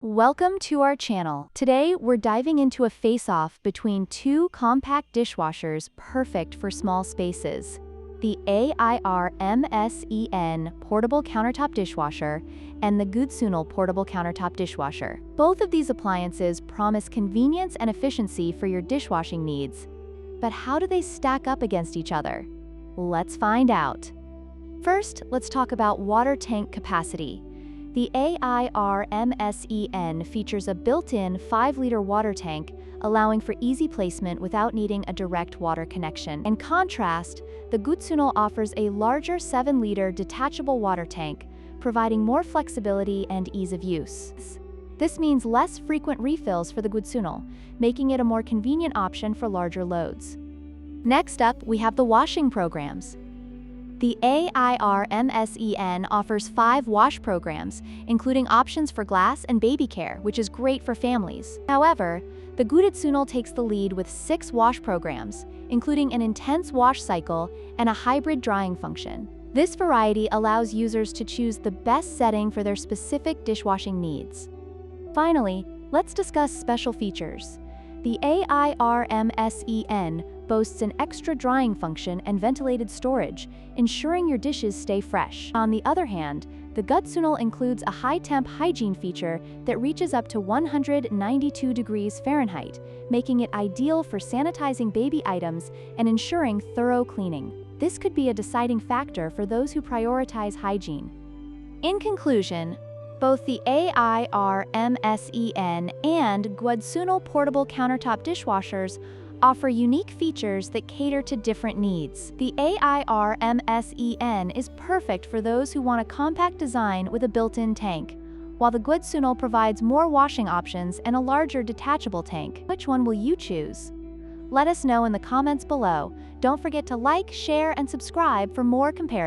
Welcome to our channel. Today, we're diving into a face-off between two compact dishwashers perfect for small spaces. The AIRMSEN Portable Countertop Dishwasher and the Gudsunal Portable Countertop Dishwasher. Both of these appliances promise convenience and efficiency for your dishwashing needs. But how do they stack up against each other? Let's find out. First, let's talk about water tank capacity. The AIRMSEN features a built-in 5-liter water tank, allowing for easy placement without needing a direct water connection. In contrast, the Gudsunal offers a larger 7-liter detachable water tank, providing more flexibility and ease of use. This means less frequent refills for the Gudsunal, making it a more convenient option for larger loads. Next up, we have the washing programs. The AIRMSEN offers 5 wash programs, including options for glass and baby care, which is great for families. However, the Gudsunal takes the lead with 6 wash programs, including an intense wash cycle and a hybrid drying function. This variety allows users to choose the best setting for their specific dishwashing needs. Finally, let's discuss special features. The AIRMSEN boasts an extra drying function and ventilated storage, ensuring your dishes stay fresh. On the other hand, the Gudsunal includes a high-temp hygiene feature that reaches up to 192 degrees Fahrenheit, making it ideal for sanitizing baby items and ensuring thorough cleaning. This could be a deciding factor for those who prioritize hygiene. In conclusion, both the AIRMSEN and Gudsunal portable countertop dishwashers offer unique features that cater to different needs. The AIRMSEN is perfect for those who want a compact design with a built-in tank, while the Gudsunal provides more washing options and a larger detachable tank. Which one will you choose? Let us know in the comments below. Don't forget to like, share, and subscribe for more comparisons.